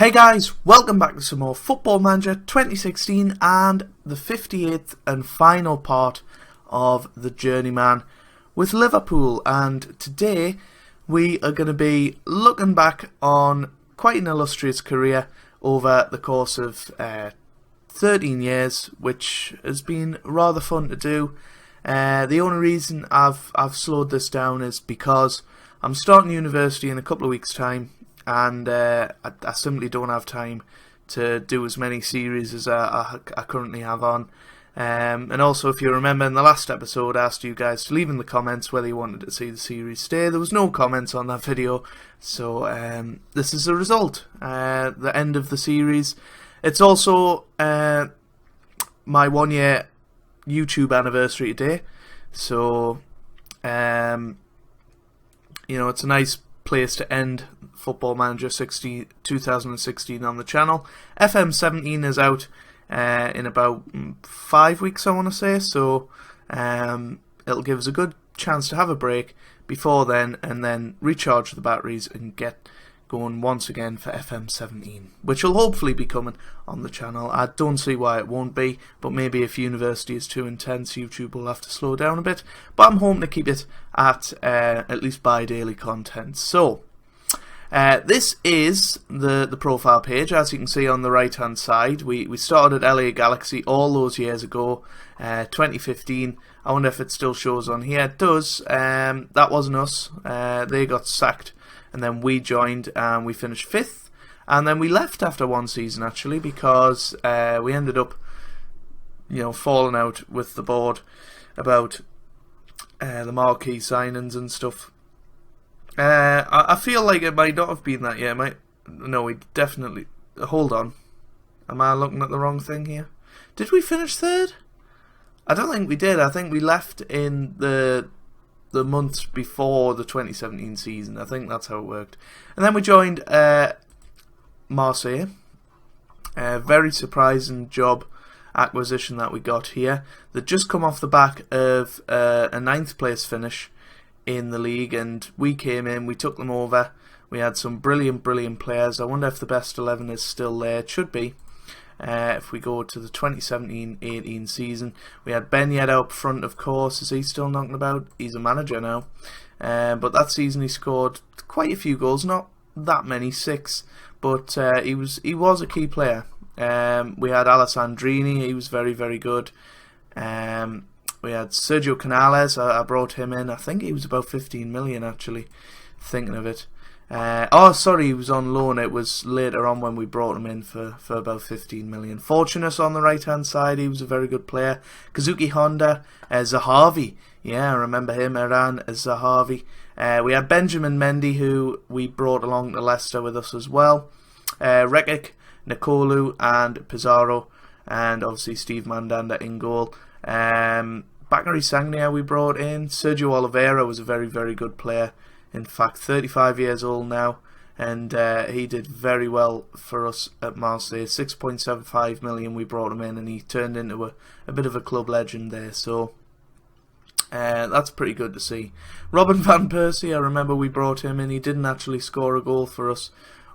Hey guys, welcome back to some more Football Manager 2016 and the 58th and final part of the Journeyman with Liverpool. And today we are going to be looking back on quite an illustrious career over the course of 13 years, which has been rather fun to do. The only reason I've slowed this down is because I'm starting university in a couple of weeks' time. And I simply don't have time to do as many series as I currently have on. And also, if you remember in the last episode, I asked you guys to leave in the comments whether you wanted to see the series stay. There was no comments on that video, so this is the result. The end of the series. It's also my 1 year YouTube anniversary today, so you know, it's a nice place to end Football Manager 2016 on the channel. FM 17 is out in about 5 weeks, I want to say, so it'll give us a good chance to have a break before then, and then recharge the batteries and get going once again for FM 17, which will hopefully be coming on the channel. I don't see why it won't be, but maybe if university is too intense, YouTube will have to slow down a bit, but I'm hoping to keep it at least bi-daily content. So this is the profile page. As you can see on the right hand side, we started at LA Galaxy all those years ago, 2015. I wonder if it still shows on here. It does. That wasn't us. They got sacked, and then we joined and we finished 5th, and then we left after one season actually, because we ended up, you know, falling out with the board about the marquee signings and stuff. I feel like it might not have been that year. No, we definitely. Hold on, am I looking at the wrong thing here? Did we finish 3rd? I don't think we did. I think we left in the months before the 2017 season. I think that's how it worked. And then we joined Marseille. Very surprising job acquisition that we got here. They'd just come off the back of a 9th place finish in the league, and we came in, we took them over. We had some brilliant players. I wonder if the best 11 is still there. It should be. If we go to the 2017-18 season, we had Ben Yedder up front, of course. Is he still knocking about? He's a manager now. But that season he scored quite a few goals, not that many, 6, but he was a key player. We had Alessandrini, he was very good. We had Sergio Canales, I brought him in. I think he was about 15 million actually, thinking of it. Oh, sorry, he was on loan. It was later on when we brought him in for about 15 million. Fortunus on the right hand side, he was a very good player. Kazuki Honda, Zahavi, yeah, I remember him, Iran Zahavi. We had Benjamin Mendy, who we brought along to Leicester with us as well. Rekic, Nikolu and Pizarro, and obviously Steve Mandanda in goal. Bakary Sagna we brought in. Sergio Oliveira was a very good player. In fact, 35 years old now, and he did very well for us at Marseille. 6.75 million we brought him in, and he turned into a bit of a club legend there. So that's pretty good to see. Robin van Persie, I remember we brought him in. He didn't actually score a goal for us,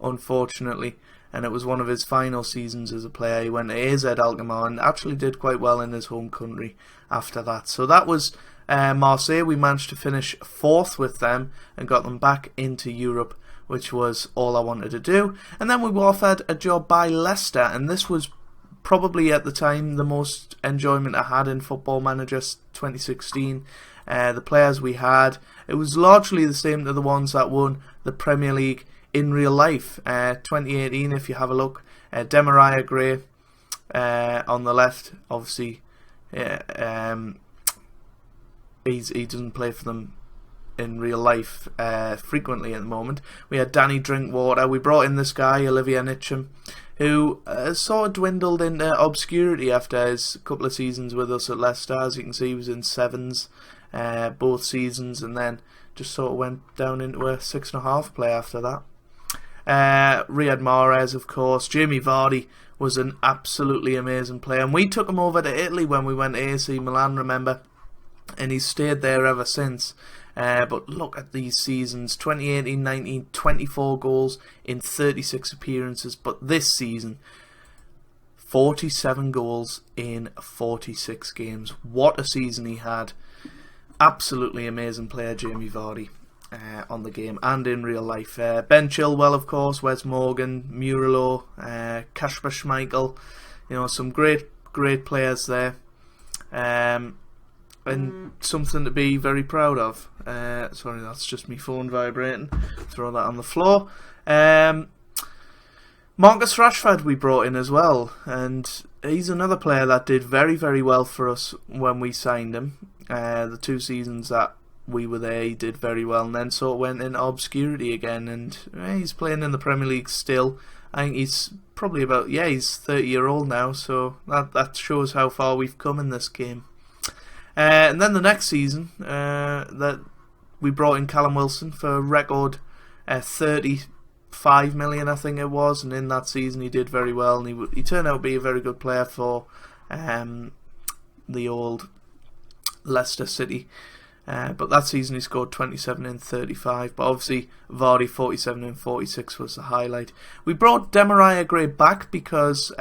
unfortunately, and it was one of his final seasons as a player. He went to AZ Alkmaar and actually did quite well in his home country after that. So that was Marseille. We managed to finish 4th with them and got them back into Europe, which was all I wanted to do. And then we were offered a job by Leicester, and this was probably at the time the most enjoyment I had in Football Manager 2016. The players we had, it was largely the same to the ones that won the Premier League in real life. 2018, if you have a look, Demarai Gray on the left, obviously. He doesn't play for them in real life frequently at the moment. We had Danny Drinkwater. We brought in this guy, Olivier Nitcham, who sort of dwindled into obscurity after his couple of seasons with us at Leicester. As you can see, he was in 7s both seasons, and then just sort of went down into a 6.5 play after that. Riyad Mahrez, of course. Jamie Vardy was an absolutely amazing player, and we took him over to Italy when we went to AC Milan, remember? and he's stayed there ever since. But look at these seasons, 2018-19, 24 goals in 36 appearances, but this season, 47 goals in 46 games. What a season he had. Absolutely amazing player, Jamie Vardy, on the game and in real life. Ben Chilwell, of course, Wes Morgan, Murilo, Kasper Schmeichel, some great players there. And something to be very proud of. Sorry, that's just my phone vibrating. Throw that on the floor. Marcus Rashford we brought in as well, and he's another player that did very, very well for us when we signed him. The 2 seasons that we were there, he did very well, and then sort of went into obscurity again, and he's playing in the Premier League still. I think he's probably he's 30-year-old now, so that shows how far we've come in this game. And then the next season, that we brought in Callum Wilson for a record 35 million, I think it was, and in that season he did very well, and he turned out to be a very good player for the old Leicester City. But that season he scored 27 in 35, but obviously Vardy 47 in 46 was the highlight. We brought Demarai Gray back because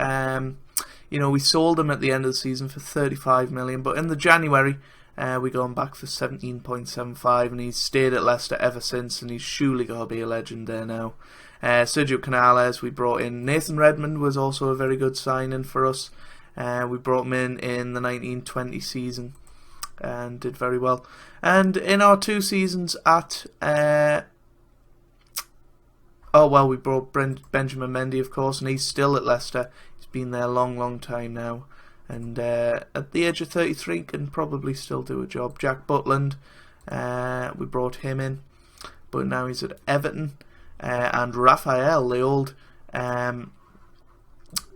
we sold him at the end of the season for 35 million, but in the January we got him back for 17.75, and he's stayed at Leicester ever since, and he's surely got to be a legend there now. Sergio Canales we brought in. Nathan Redmond was also a very good signing for us. We brought him in the 1920 season and did very well. And in our 2 seasons at we brought Benjamin Mendy, of course, and he's still at Leicester. He's been there a long time now, and at the age of 33 can probably still do a job. Jack Butland, we brought him in, but now he's at Everton. And Raphael, the old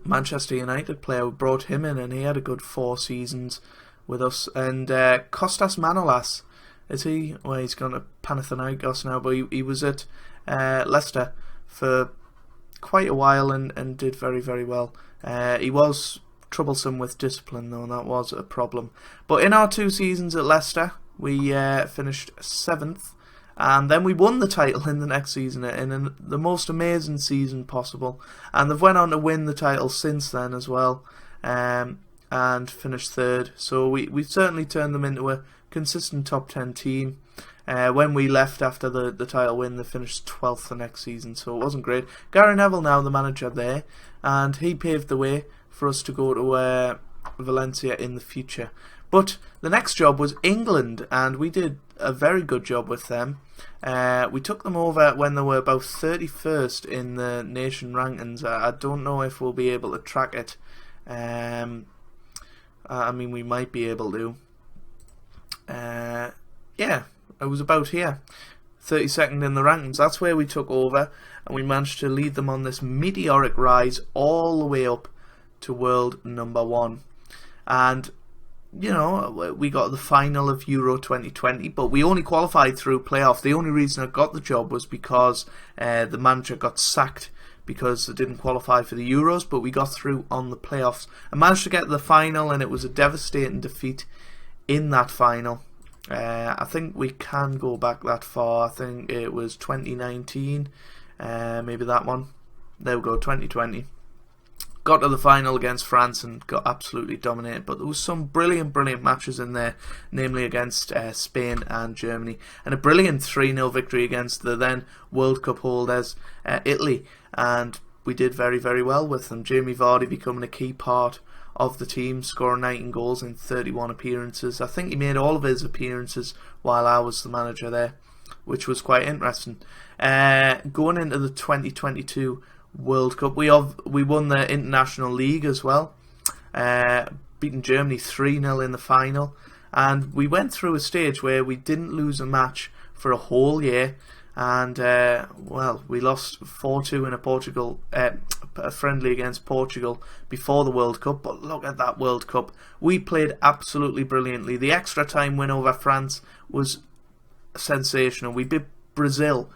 Manchester United player, we brought him in, and he had a good 4 seasons with us. And Kostas Manolas, is he? Well, he's gone to Panathinaikos now, but he was at Leicester for quite a while and did very, very well. He was troublesome with discipline, though, and that was a problem. But in our 2 seasons at Leicester, we finished 7th, and then we won the title in the next season in the most amazing season possible. And they've went on to win the title since then as well, and finished 3rd. So we've certainly turned them into a consistent top 10 team. When we left after the title win, they finished 12th the next season, so it wasn't great. Gary Neville now the manager there, and he paved the way for us to go to Valencia in the future. But the next job was England, and we did a very good job with them. We took them over when they were about 31st in the nation rankings. I don't know if we'll be able to track it. I mean, we might be able to. Yeah, it was about here. 32nd in the rankings. That's where we took over, and we managed to lead them on this meteoric rise all the way up to world number 1. And we got the final of Euro 2020, but we only qualified through playoff. The only reason I got the job was because the manager got sacked because they didn't qualify for the Euros, but we got through on the playoffs. I managed to get to the final, and it was a devastating defeat in that final. I think we can go back that far. I think it was 2019, maybe that one. There we go, 2020. Got to the final against France and got absolutely dominated, but there was some brilliant matches in there, namely against Spain and Germany, and a brilliant 3-0 victory against the then World Cup holders, Italy, and we did very, very well with them. Jamie Vardy becoming a key part of the team, scoring 19 goals in 31 appearances. I think he made all of his appearances while I was the manager there, which was quite interesting. Going into the 2022 World Cup, we won the International League as well, beating Germany 3-0 in the final, and we went through a stage where we didn't lose a match for a whole year, and we lost 4-2 in a friendly against Portugal before the World Cup. But look at that World Cup, we played absolutely brilliantly. The extra time win over France was sensational. We beat Brazil,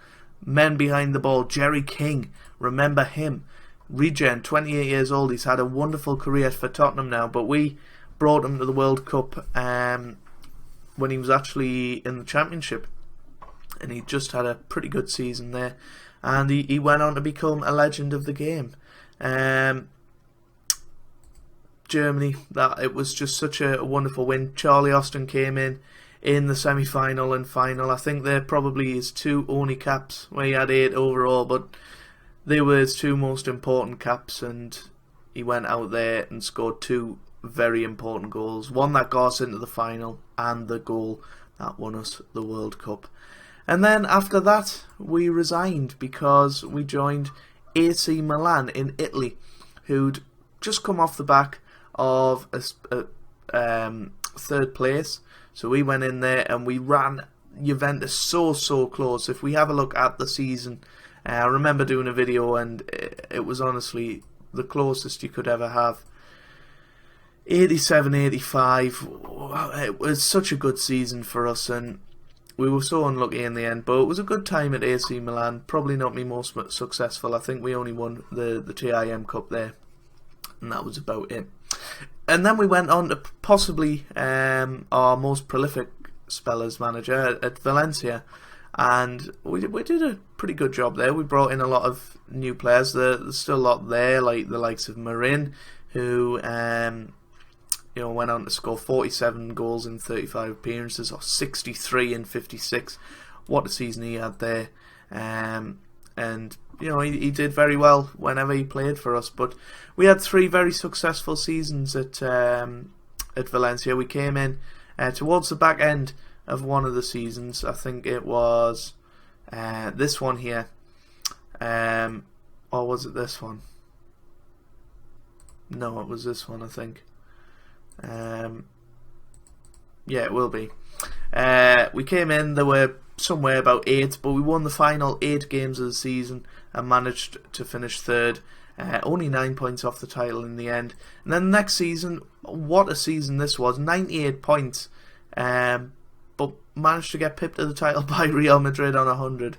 men behind the ball, Jerry King, remember him, regen, 28 years old, he's had a wonderful career for Tottenham now, but we brought him to the World Cup when he was actually in the Championship, and he just had a pretty good season there, and he went on to become a legend of the game. Germany, that it was just such a wonderful win. Charlie Austin came in the semi-final and final. I think they're probably his 2 only caps, where he had 8 overall, but they were his 2 most important caps, and he went out there and scored 2 very important goals. One that got us into the final, and the goal that won us the World Cup. And then after that, we resigned because we joined AC Milan in Italy, who'd just come off the back of a 3rd place. So we went in there and we ran Juventus so close. If we have a look at the season, I remember doing a video, and it was honestly the closest you could ever have. 87-85. It was such a good season for us, and we were so unlucky in the end. But it was a good time at AC Milan. Probably not my most successful. I think we only won the TIM Cup there, and that was about it. And then we went on to possibly our most prolific spell as manager at Valencia, and we did a pretty good job there. We brought in a lot of new players. There's still a lot there, like the likes of Marin, who went on to score 47 goals in 35 appearances, or 63 in 56. What a season he had there. And he did very well whenever he played for us. But we had 3 very successful seasons at Valencia. We came in towards the back end of one of the seasons. I think it was this one here, or was it this one? No, it was this one, I think. Yeah, it will be. We came in, there were somewhere about 8, but we won the final 8 games of the season and managed to finish 3rd. Only 9 points off the title in the end. And then the next season, what a season this was, 98 points, but managed to get pipped to the title by Real Madrid on 100.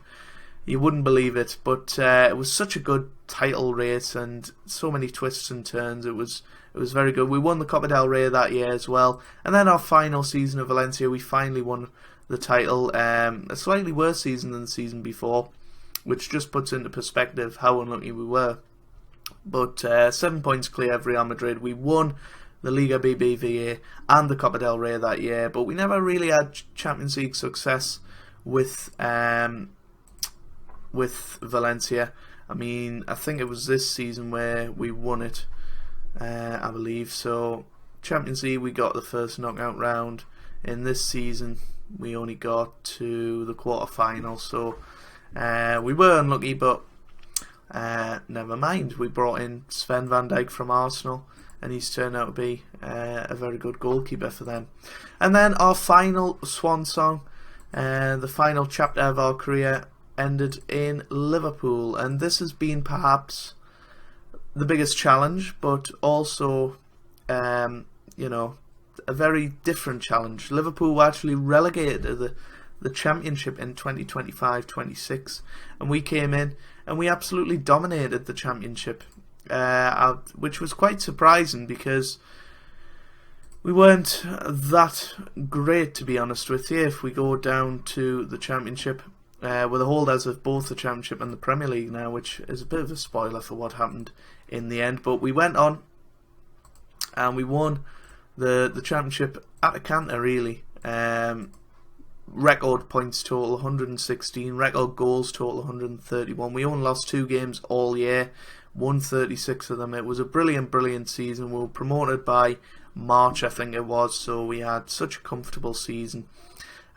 You wouldn't believe it, but it was such a good title race and so many twists and turns. It was very good. We won the Copa del Rey that year as well. And then our final season of Valencia, we finally won the title. A slightly worse season than the season before, which just puts into perspective how unlucky we were. But 7 points clear of Real Madrid. We won the Liga BBVA and the Copa del Rey that year, but we never really had Champions League success with Valencia. I mean, I think it was this season where we won it, I believe. So Champions League, we got the first knockout round. In this season, we only got to the quarter-final. So we were unlucky, but never mind. We brought in Sven van Dijk from Arsenal, and he's turned out to be a very good goalkeeper for them. And then our final swan song, the final chapter of our career, ended in Liverpool, and this has been perhaps the biggest challenge, but also a very different challenge. Liverpool were actually relegated to the Championship in 2025-26, and we came in and we absolutely dominated the Championship, which was quite surprising because we weren't that great, to be honest with you. If we go down to the Championship, we're the holders of both the Championship and the Premier League now, which is a bit of a spoiler for what happened in the end. But we went on and we won the Championship at a canter, really. Record points total 116, record goals total 131. We only lost 2 games all year, won 36 of them. It was a brilliant season. We were promoted by March, I think it was, so we had such a comfortable season.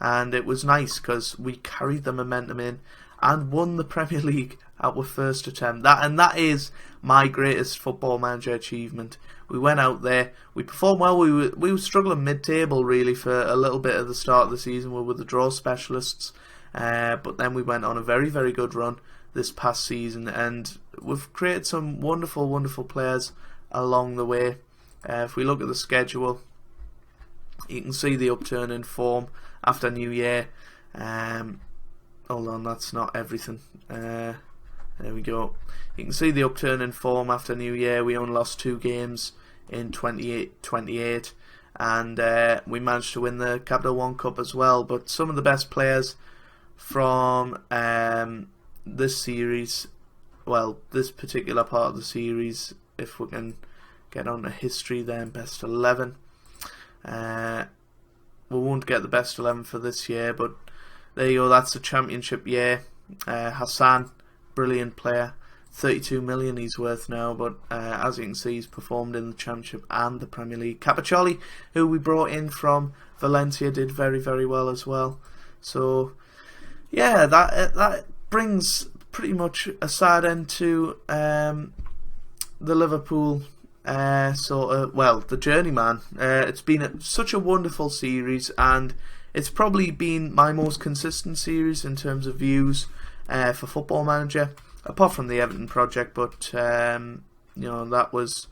And it was nice because we carried the momentum in and won the Premier League at our first attempt. That is my greatest football manager achievement. We went out there, we performed well. We were struggling mid-table really for a little bit at the start of the season. We were the draw specialists, but then we went on a very good run this past season, and we've created some wonderful players along the way. If we look at the schedule, you can see the upturn in form after New Year. Hold on, that's not everything. There we go. You can see the upturn in form after New Year. We only lost 2 games in 28, and we managed to win the Capital One Cup as well. But some of the best players from this series, well, this particular part of the series, if we can get on to history then, best 11. We won't get the best 11 for this year, but there you go, that's the championship year. Hassan, brilliant player, 32 million he's worth now, but as you can see, he's performed in the championship and the Premier League. Capaccioli, who we brought in from Valencia, did very, very well as well. So yeah, that brings pretty much a sad end to the Liverpool the Journeyman. It's been such a wonderful series, and it's probably been my most consistent series in terms of views for Football Manager, apart from the Everton project, but that was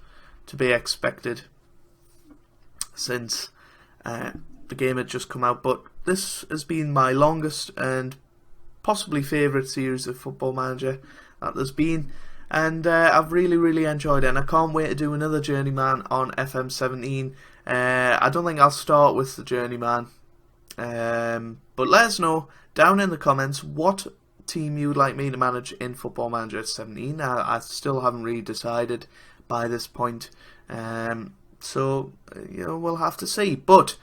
to be expected since the game had just come out. But this has been my longest and possibly favourite series of Football Manager that there's been, and I've really, really enjoyed it, and I can't wait to do another Journeyman on FM17. I don't think I'll start with the Journeyman, but let us know down in the comments what team you would like me to manage in Football Manager 17. I still haven't really decided by this point, so we'll have to see. But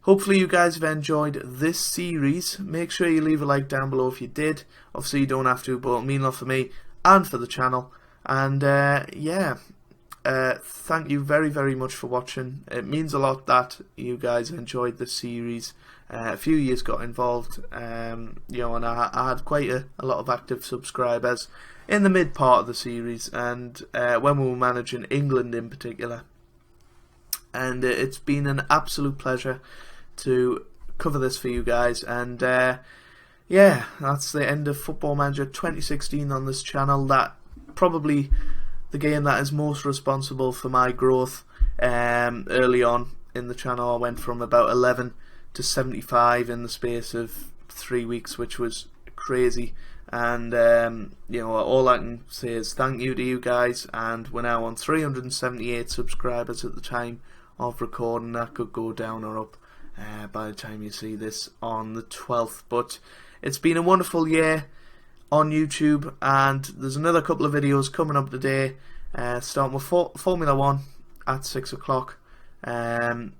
hopefully you guys have enjoyed this series. Make sure you leave a like down below if you did. Obviously you don't have to, but it'll mean a lot for me and for the channel. And thank you very, very much for watching. It means a lot that you guys enjoyed the series. A few of you got involved, and I had quite a lot of active subscribers in the mid part of the series, and when we were managing England in particular. And it's been an absolute pleasure to cover this for you guys, and yeah, that's the end of Football Manager 2016 on this channel. That probably the game that is most responsible for my growth. Early on in the channel, I went from about 11 to 75 in the space of 3 weeks, which was crazy. And all I can say is thank you to you guys, and we're now on 378 subscribers at the time of recording. That could go down or up by the time you see this on the 12th. But it's been a wonderful year on YouTube, and there's another couple of videos coming up today, starting with Formula 1 at 6 o'clock, so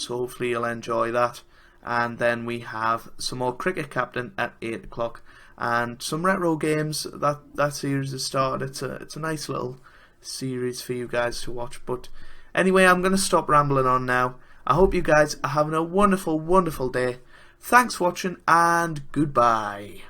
hopefully you'll enjoy that. And then we have some more Cricket Captain at 8 o'clock, and some retro games. That series has started. It's a nice little series for you guys to watch. But anyway, I'm going to stop rambling on now. I hope you guys are having a wonderful, wonderful day. Thanks for watching, and goodbye.